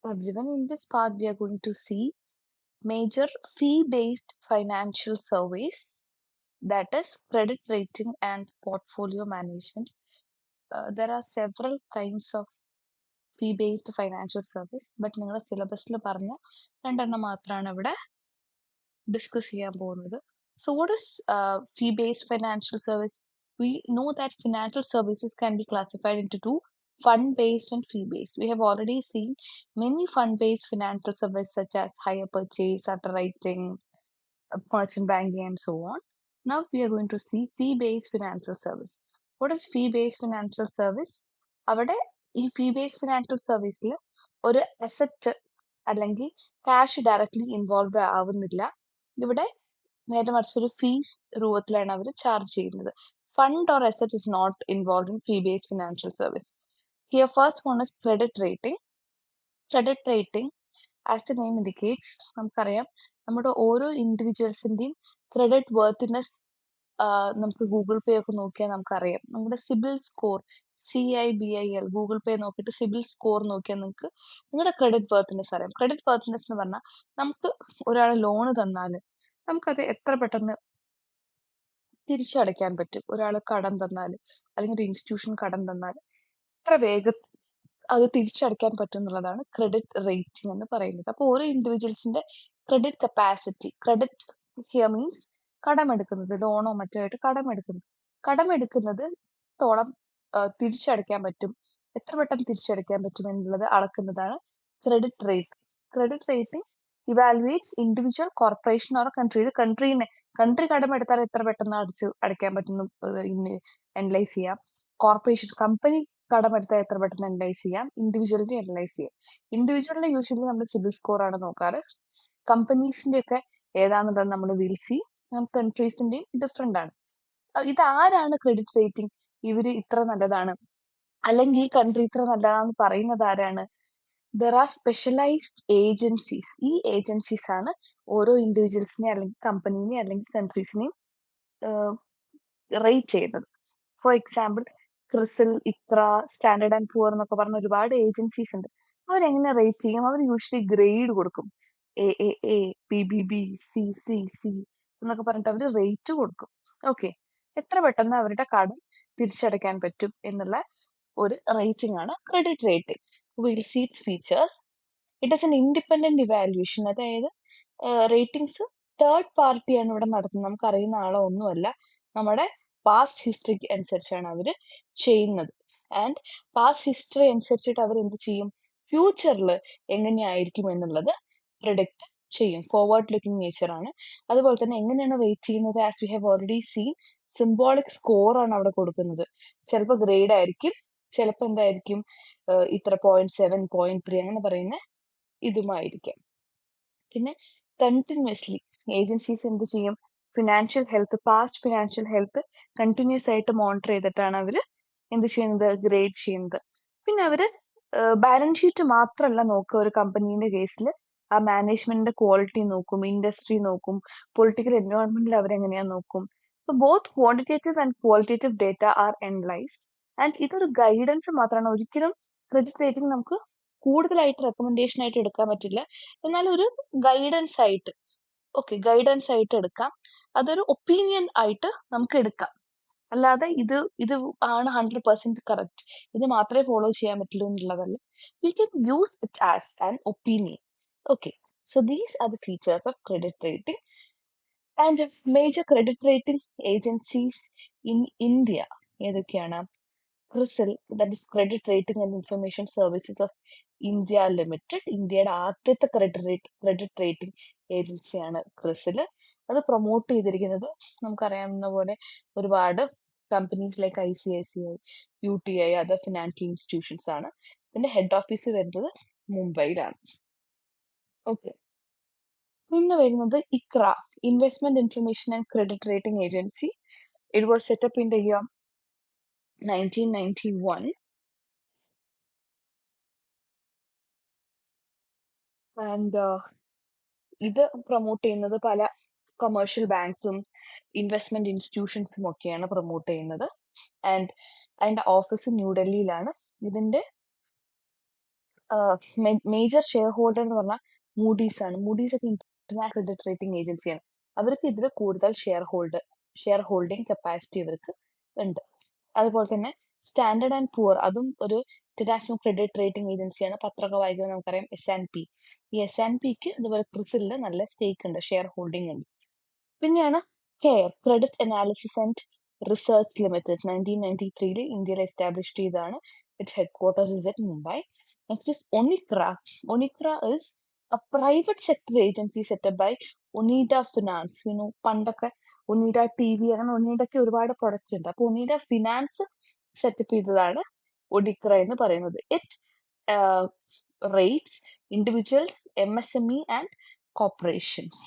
Everyone, in this part, we are going to see major fee-based financial service, that is credit rating and portfolio management. There are several kinds of fee-based financial service, but നിങ്ങളുടെ സിലബസിൽ പറഞ്ഞ രണ്ടെണ്ണം മാത്രമാണ് ഇവിടെ discuss ചെയ്യാൻ പോകുന്നത്. So what is fee-based financial service? We know that financial services can be classified into two, fund-based and fee-based. We have already seen many fund-based financial services such as hire purchase, underwriting, merchant banking, and so on. Now we are going to see fee-based financial service. What is fee-based financial service? അവിടെ ഈ fee-based financial serviceൽ ഒരു asset അല്ലെങ്കിൽ cash directly involve ആവുന്നില്ല. ഇവിടെ നേരെ മറിച്ച് ഒരു fees രൂപത്തിലാണ് അവർ ചാർജ് ചെയ്യുന്നത്. Fund or asset is not involve in fee based financial service. Here first one is credit rating. Credit rating as the name indicates, നമുക്കറിയാം നമ്മുടെ ഓരോ ഇൻഡിവിജ്വൽസിന്റെയും ക്രെഡിറ്റ് വർത്തിനെസ് നമുക്ക് ഗൂഗിൾ പേ ഒക്കെ നോക്കിയാൽ നമുക്കറിയാം. നമ്മുടെ CIBIL score CIBIL Google Pay നോക്കിയിട്ട് സിബിൽ സ്കോർ നോക്കിയാൽ നിങ്ങൾക്ക് നിങ്ങളുടെ ക്രെഡിറ്റ് വർത്തിനെസ് അറിയാം. ക്രെഡിറ്റ് വർത്തിനെസ് എന്ന് പറഞ്ഞാൽ നമുക്ക് ഒരാൾ ലോണ് തന്നാൽ നമുക്കത് എത്ര പെട്ടെന്ന് തിരിച്ചടയ്ക്കാൻ പറ്റും. ഒരാൾ കടം തന്നാൽ അല്ലെങ്കിൽ ഒരു ഇൻസ്റ്റിറ്റ്യൂഷൻ കടം തന്നാൽ എത്ര വേഗത്തിൽ അത് തിരിച്ചടയ്ക്കാൻ പറ്റും എന്നുള്ളതാണ് ക്രെഡിറ്റ് റേറ്റിംഗ് എന്ന് പറയുന്നത്. അപ്പോൾ ഓരോ ഇൻഡിവിജ്വൽസിന്റെ credit capacity, credit here means കടമെടുക്കുന്നത്, ലോണോ മറ്റോ ആയിട്ട് കടമെടുക്കുന്നത് എത്രത്തോളം തിരിച്ചടയ്ക്കാൻ പറ്റും, എത്ര പെട്ടെന്ന് തിരിച്ചടയ്ക്കാൻ പറ്റും എന്നുള്ളത് അളക്കുന്നതാണ് credit rating. Credit rating evaluates individual corporation or country. ഇത് കൺട്രി കടമെടുത്താൽ എത്ര പെട്ടെന്ന് അടയ്ക്കാൻ പറ്റുന്നു അനലൈസ് ചെയ്യാം. കോർപ്പറേഷൻ കമ്പനി കടമെടുത്താൽ എത്ര പെട്ടെന്ന് അനലൈസ് ചെയ്യാം. ഇൻഡിവിജ്വലിനെ അനലൈസ് ചെയ്യാം. ഇൻഡിവിജ്വലിനെ യൂഷ്വലി നമ്മൾ സിബിൽ സ്കോർ ആണ് നോക്കാറ്. കമ്പനീസിന്റെ ഒക്കെ ഏതാണെന്നുള്ളത് നമ്മൾ വിൽ സി. കൺട്രീസിന്റെയും ഡിഫറെന്റ് ആണ്. ഇത് ആരാണ് ക്രെഡിറ്റ് റേറ്റിംഗ്? ഇവര് ഇത്ര നല്ലതാണ് അല്ലെങ്കിൽ ഈ കൺട്രി ഇത്ര നല്ലതാണെന്ന് പറയുന്നത് ആരാണ്? There are specialised agencies. ഈ ഏജൻസീസ് ആണ് ഓരോ ഇൻഡിവിജ്വൽസിനെ അല്ലെങ്കിൽ കമ്പനീനെ അല്ലെങ്കിൽ കൺട്രീസിനെയും റേറ്റ് ചെയ്യുന്നത്. For example CRISIL, Iqra, standard and poor എന്നൊക്കെ പറഞ്ഞ ഒരുപാട് ഏജൻസീസ് ഉണ്ട്. അവരെങ്ങനെ റേറ്റ് ചെയ്യും? അവർ യൂഷ്വലി ഗ്രേഡ് കൊടുക്കും. AAA, BBB, CCC എന്നൊക്കെ പറഞ്ഞിട്ട് അവർ റേറ്റ് കൊടുക്കും. ഓക്കെ, എത്ര പെട്ടെന്ന് അവരുടെ കടം തിരിച്ചടയ്ക്കാൻ പറ്റും എന്നുള്ള ഒരു റേറ്റിംഗ് ആണ് credit rating. Will see its features. It is an independent evaluation. അതായത് റേറ്റിംഗ്സ് തേർഡ് പാർട്ടിയാണ് ഇവിടെ നടത്തുന്നത്. നമുക്ക് അറിയുന്ന ആളോ ഒന്നുമല്ല. നമ്മുടെ പാസ്റ്റ് ഹിസ്റ്ററിക്ക് അനുസരിച്ചാണ് അവർ ചെയ്യുന്നത്. ആൻഡ് പാസ്റ്റ് ഹിസ്റ്ററി അനുസരിച്ചിട്ട് അവർ എന്ത് ചെയ്യും? ഫ്യൂച്ചറിൽ എങ്ങനെയായിരിക്കും എന്നുള്ളത് പ്രിഡിക്റ്റ് ചെയ്യും. ഫോർവേഡ് ലുക്കിംഗ് നേച്ചർ ആണ്. അതുപോലെ തന്നെ എങ്ങനെയാണ് റേറ്റ് ചെയ്യുന്നത്? As we have already scene, symbolic score ആണ് അവിടെ കൊടുക്കുന്നത്. ചിലപ്പോൾ ഗ്രേഡ് ആയിരിക്കും, ചിലപ്പോൾ എന്തായിരിക്കും ഇത്ര 0.7, 0.3 അങ്ങനെ പറയുന്ന ഇതുമായിരിക്കാം. പിന്നെ കണ്ടിന്യൂസ്ലി ഏജൻസീസ് എന്ത് ചെയ്യും? Financial health, past financial health continuous ആയിട്ട് മോണിറ്റർ ചെയ്തിട്ടാണ് അവർ എന്ത് ചെയ്യുന്നത്? ഗ്രേഡ് ചെയ്യുന്നത്. പിന്നെ അവര് ബാലൻസ് ഷീറ്റ് മാത്രമല്ല നോക്കുക. ഒരു കമ്പനീന്റെ കേസിൽ ആ മാനേജ്മെന്റിന്റെ ക്വാളിറ്റി നോക്കും, ഇൻഡസ്ട്രി നോക്കും, പൊളിറ്റിക്കൽ എൻവയോൺമെന്റിൽ അവരെങ്ങനെയാ നോക്കും. So both quantitative and qualitative data are analyzed. And ഇതൊരു ഗൈഡൻസ് മാത്രമാണ്. ഒരിക്കലും ക്രെഡിറ്റ് റേറ്റിംഗ് നമുക്ക് കൂടുതലായിട്ട് റെക്കമെൻഡേഷൻ ആയിട്ട് എടുക്കാൻ പറ്റില്ല. എന്നാൽ ഒരു ഗൈഡൻസ് ആയിട്ട്, ഗൈഡൻസ് ആയിട്ട് എടുക്കാം. അതൊരു ഒപ്പീനിയൻ ആയിട്ട് നമുക്ക് എടുക്കാം. അല്ലാതെ ഇത് ആണ് 100% കറക്റ്റ്, ഇത് മാത്രമേ ഫോളോ ചെയ്യാൻ പറ്റുള്ളൂ എന്നുള്ളതല്ല. We can use it as an opinion. Okay, so these are the features of credit rating. And major credit rating agencies in India ഏതൊക്കെയാണ്? CRISIL, that is credit rating and information services of India limited. ഇന്ത്യയുടെ ആദ്യത്തെ credit rating ഏജൻസിയാണ് ക്രിസിൽ. അത് promote ചെയ്തിരിക്കുന്നത് നമുക്കറിയാവുന്ന പോലെ ഒരുപാട് companies like ICICI, UTI, other financial institutions ആണ്. ഇതിന്റെ ഹെഡ് ഓഫീസ് വരുന്നത് മുംബൈയിലാണ്. ഓക്കെ, പിന്നെ വരുന്നത് Iqra, investment information and credit rating agency. It was set up in the year 1991. And ഇത് പ്രൊമോട്ട് ചെയ്യുന്നത് പല കൊമേഴ്ഷ്യൽ ബാങ്ക്സും ഇൻവെസ്റ്റ്മെന്റ് ഇൻസ്റ്റിറ്റ്യൂഷൻസും ഒക്കെയാണ് പ്രൊമോട്ട് ചെയ്യുന്നത്. ആൻഡ് അതിന്റെ ഓഫീസ് ന്യൂഡൽഹിയിലാണ്. ഇതിന്റെ മേജർ ഷെയർ ഹോൾഡർ എന്ന് പറഞ്ഞാൽ മൂഡീസ് ആണ്. മൂഡീസ് ഒക്കെ ഇന്റർനാഷണൽ ക്രെഡിറ്റ് റേറ്റിംഗ് ഏജൻസിയാണ്. അവർക്ക് ഇതിൽ കൂടുതൽ ഷെയർ ഹോൾഡിംഗ് കപ്പാസിറ്റി ഇവർക്ക് ഉണ്ട്. അതുപോലെ തന്നെ സ്റ്റാൻഡേർഡ് ആൻഡ് പുവർ, അതും ഒരു ഇന്റർനാഷണൽ ക്രെഡിറ്റ് റേറ്റിംഗ് ഏജൻസിയാണ്. പത്രമൊക്കെ വായിക്കുമ്പോൾ നമുക്കറിയാം S&P. ഈ S&Pക്ക് ഇതുപോലെ ക്രിസിലിൽ നല്ല സ്റ്റേക്ക് ഉണ്ട്, ഷെയർ ഹോൾഡിംഗ് ഉണ്ട്. പിന്നെയാണ് CARE, credit analysis and research limited. 1993 ഇന്ത്യയിൽ എസ്റ്റാബ്ലിഷ് ചെയ്തതാണ്. Its headquarters is at Mumbai. Next is ONICRA. ONICRA is a private sector agency set up by Onida finance. പണ്ടൊക്കെ ഒനീഡ TV, അങ്ങനെ ഒനീഡയ്ക്ക് ഒരുപാട് പ്രൊഡക്റ്റ് ഉണ്ട്. അപ്പൊ ഒനീഡ ഫിനാൻസ് സെറ്റപ്പ് ചെയ്തതാണ് ഒഡിക്ര എന്ന് പറയുന്നത്. It rates individuals, MSME and corporations.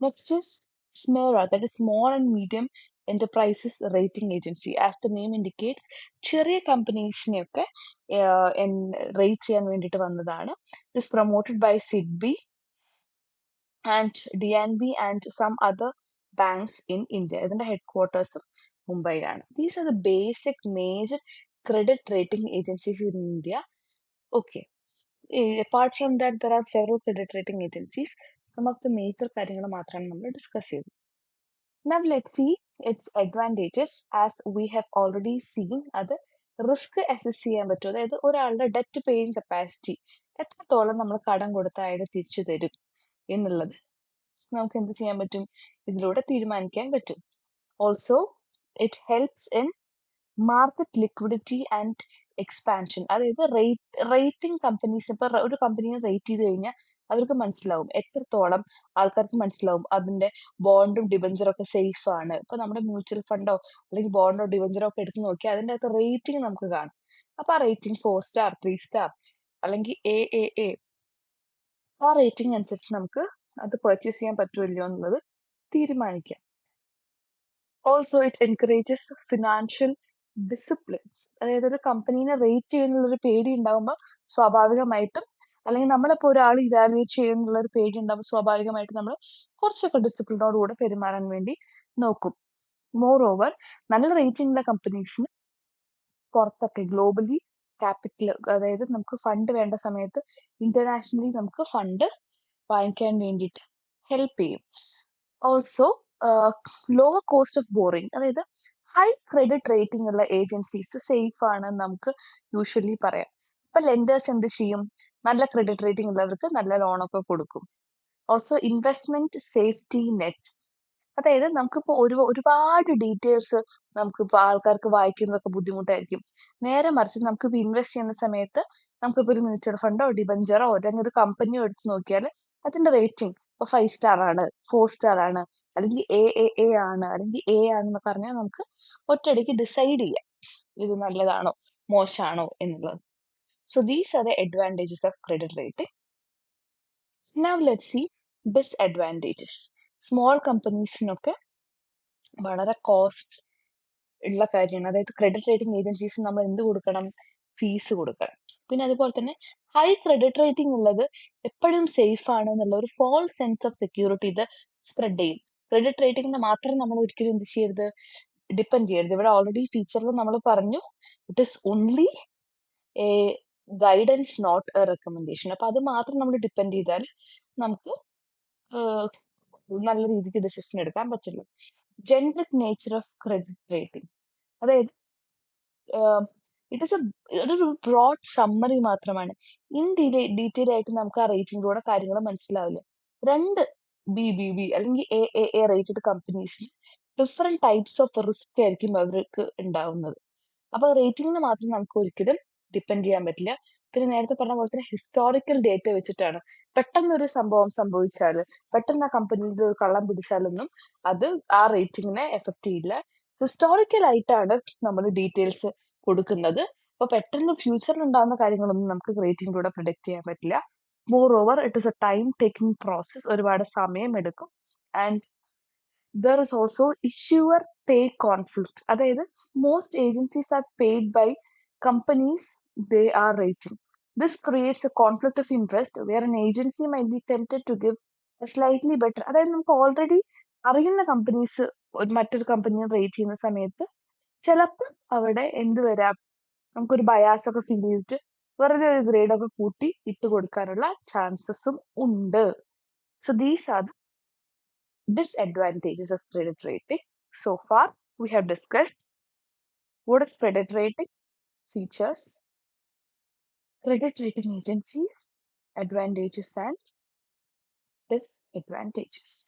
Next is SMERA, that is Small and Medium Enterprises Rating Agency. As the name indicates, ചെറിയ കമ്പനീസിനെയൊക്കെ rate ചെയ്യാൻ വേണ്ടിയിട്ട് വന്നതാണ്. It is promoted by SIDBI and DNB and some other banks in India. ഇതിന്റെ head ക്വാർട്ടേഴ്സും മുംബൈയിലാണ്. These are the basic major credit rating agencies in India. Okay. Apart from that, there are several credit rating agencies. Some of the major കാര്യങ്ങൾ മാത്രമാണ് നമ്മൾ discuss ചെയ്തത്. Now let's see its advantages. As we have already seen, അത് risk assess ചെയ്യാൻ പറ്റും. അതായത് ഒരാളുടെ debt paying capacity, എത്രത്തോളം നമ്മൾ കടം കൊടുത്താൽ അയാൾ തിരിച്ചു തരും എന്നുള്ളത് നമുക്ക് എന്ത് ചെയ്യാൻ പറ്റും, ഇതിലൂടെ തീരുമാനിക്കാൻ പറ്റും. Also it helps in market liquidity and expansion. അതായത് റേറ്റിംഗ് കമ്പനീസ്, ഇപ്പൊ ഒരു കമ്പനിയെ റേറ്റ് ചെയ്ത് കഴിഞ്ഞാൽ അവർക്ക് മനസ്സിലാവും, എത്രത്തോളം ആൾക്കാർക്ക് മനസ്സിലാവും അതിന്റെ ബോണ്ടും ഡിബഞ്ചറും ഒക്കെ സേഫ് ആണ്. ഇപ്പൊ നമ്മുടെ മ്യൂച്വൽ ഫണ്ടോ അല്ലെങ്കിൽ ബോണ്ടോ ഡിബഞ്ചറോ ഒക്കെ എടുത്ത് നോക്കിയാൽ അതിന്റെ അകത്ത് റേറ്റിംഗ് നമുക്ക് കാണും. അപ്പൊ ആ റേറ്റിംഗ് 4 സ്റ്റാർ, 3 സ്റ്റാർ അല്ലെങ്കിൽ AAA, ആ റേറ്റിംഗ് അനുസരിച്ച് നമുക്ക് അത് പർച്ചേസ് ചെയ്യാൻ പറ്റുമല്ലോ എന്നുള്ളത് തീരുമാനിക്കാം. Also it encourages financial disciplines. അതായത് ഒരു കമ്പനീനെ റേറ്റ് ചെയ്യുന്നുള്ള ഒരു പേടി ഉണ്ടാകുമ്പോൾ സ്വാഭാവികമായിട്ടും, അല്ലെങ്കിൽ നമ്മളിപ്പോൾ ഒരാൾ ഇവാലുവേറ്റ് ചെയ്യുന്നുള്ള ഒരു പേടി ഉണ്ടാകുമ്പോൾ സ്വാഭാവികമായിട്ടും നമ്മൾ കുറച്ചൊക്കെ ഡിസിപ്ലിനോട് കൂടെ പെരുമാറാൻ വേണ്ടി നോക്കും. മോർ ഓവർ, നല്ല റേറ്റിംഗ് ഉള്ള കമ്പനീസിന് പുറത്തൊക്കെ ഗ്ലോബലി ക്യാപിറ്റൽ, അതായത് നമുക്ക് ഫണ്ട് വേണ്ട സമയത്ത് ഇന്റർനാഷണലി നമുക്ക് ഫണ്ട് വാങ്ങിക്കാൻ വേണ്ടിയിട്ട് ഹെൽപ്പ് ചെയ്യും. Also lower cost of boring, അതായത് ഹൈ ക്രെഡിറ്റ് റേറ്റിംഗ് ഉള്ള ഏജൻസീസ് സേഫ് ആണ് നമുക്ക് യൂഷ്വലി പറയാം. ഇപ്പൊ ലെൻഡേഴ്സ് എന്ത് ചെയ്യും, നല്ല ക്രെഡിറ്റ് റേറ്റിംഗ് ഉള്ളവർക്ക് നല്ല ലോണൊക്കെ കൊടുക്കും. ഓൾസോ ഇൻവെസ്റ്റ്മെന്റ് സേഫ്റ്റി നെറ്റ്, അതായത് നമുക്കിപ്പോ ഒരുപാട് ഡീറ്റെയിൽസ് നമുക്കിപ്പോ ആൾക്കാർക്ക് വായിക്കുന്നതൊക്കെ ബുദ്ധിമുട്ടായിരിക്കും. നേരെ മറിച്ച് നമുക്കിപ്പോ ഇൻവെസ്റ്റ് ചെയ്യുന്ന സമയത്ത് നമുക്കിപ്പോ ഒരു മ്യൂച്വൽ ഫണ്ടോ ഡിബഞ്ചറോ അല്ലെങ്കിൽ ഒരു കമ്പനിയോ എടുത്ത് നോക്കിയാൽ അതിന്റെ റേറ്റിംഗ് ഇപ്പൊ 5 സ്റ്റാർ ആണ്, 4 സ്റ്റാർ ആണ്, അല്ലെങ്കിൽ AAA ആണ്, അല്ലെങ്കിൽ A ആണെന്ന് പറഞ്ഞാൽ നമുക്ക് ഒറ്റയടിക്ക് ഡിസൈഡ് ചെയ്യാം ഇത് നല്ലതാണോ മോശമാണോ എന്നുള്ളത്. So these are the advantages of credit rating. Now let's see disadvantages. Small കമ്പനീസിനൊക്കെ വളരെ കോസ്റ്റ് ഉള്ള കാര്യമാണ്. അതായത് ക്രെഡിറ്റ് റേറ്റിംഗ് ഏജൻസീസ് നമ്മൾ എന്ത് കൊടുക്കണം, ഫീസ് കൊടുക്കണം. പിന്നെ അതുപോലെ തന്നെ ഹൈ ക്രെഡിറ്റ് റേറ്റിംഗ് ഉള്ളത് എപ്പോഴും സേഫ് ആണ് എന്നുള്ള ഒരു ഫോൾസ് സെൻസ് ഓഫ് സെക്യൂരിറ്റി ഇത് സ്പ്രെഡ് ചെയ്യും. ക്രെഡിറ്റ് റേറ്റിംഗിനെ മാത്രം നമ്മൾ ഒരിക്കലും എന്ത് ചെയ്യരുത്, ഡിപ്പെൻഡ് ചെയ്യരുത്. ഇവിടെ ഓൾറെഡി ഫീച്ചറിൽ നമ്മൾ പറഞ്ഞു, it is only a guidance not a recommendation. അപ്പൊ അത് മാത്രം നമ്മൾ ഡിപ്പെൻഡ് ചെയ്താൽ നമുക്ക് നല്ല രീതിക്ക് ഡിസിഷൻ എടുക്കാൻ പറ്റില്ല. Generic nature of credit rating, അതായത് ഇതൊരു ബ്രോഡ് സമ്മറി മാത്രമാണ്. ഇൻ ഡീറ്റെയിൽ ആയിട്ട് നമുക്ക് ആ റേറ്റിംഗിലൂടെ കാര്യങ്ങൾ മനസ്സിലാവില്ല. രണ്ട് BBB അല്ലെങ്കിൽ AAA റേറ്റഡ് കമ്പനീസിൽ ഡിഫറെന്റ് ടൈപ്സ് ഓഫ് റിസ്ക് ആയിരിക്കും അവർക്ക് ഉണ്ടാവുന്നത്. അപ്പൊ റേറ്റിംഗിന് മാത്രം നമുക്ക് ഒരിക്കലും ഡിപ്പെൻഡ് ചെയ്യാൻ പറ്റില്ല. പിന്നെ നേരത്തെ പറഞ്ഞ പോലെ തന്നെ ഹിസ്റ്റോറിക്കൽ ഡേറ്റ വെച്ചിട്ടാണ്. പെട്ടെന്നൊരു സംഭവം സംഭവിച്ചാൽ, പെട്ടെന്ന് ആ കമ്പനിയിൽ ഒരു കള്ളം പിടിച്ചാലൊന്നും അത് ആ റേറ്റിംഗിനെ എഫക്ട് ചെയ്യില്ല. ഹിസ്റ്റോറിക്കൽ ആയിട്ടാണ് നമ്മൾ ഡീറ്റെയിൽസ് കൊടുക്കുന്നത്. അപ്പൊ പെട്ടെന്ന് ഫ്യൂച്ചറിൽ ഉണ്ടാകുന്ന കാര്യങ്ങളൊന്നും നമുക്ക് റേറ്റിംഗിലൂടെ പ്രിഡിക്റ്റ് ചെയ്യാൻ പറ്റില്ല. More over it is A time taking process, ഒരുപാട് സമയം എടുക്കും. And there is also issuer pay conflict, അതായത് most agencies are paid by companies they are rating. This creates a conflict of interest where an agency might be tempted to give a slightly better, അതായത് നമുക്ക് already അറിയുന്ന companies മറ്റൊരു കമ്പനിയെ rate ചെയ്യുന്ന സമയത്ത് ചിലപ്പോൾ അവിടെ എന്ത് വരാം, നമുക്കൊരു ബയാസ് ഒക്കെ ഫീൽ ചെയ്തിട്ട് വെറുതെ ഒരു ഗ്രേഡൊക്കെ കൂട്ടി ഇട്ട് കൊടുക്കാനുള്ള ചാൻസസും ഉണ്ട്. So these are the disadvantages of credit rating. So far, we have discussed what is credit rating, features, credit rating agencies, advantages and disadvantages.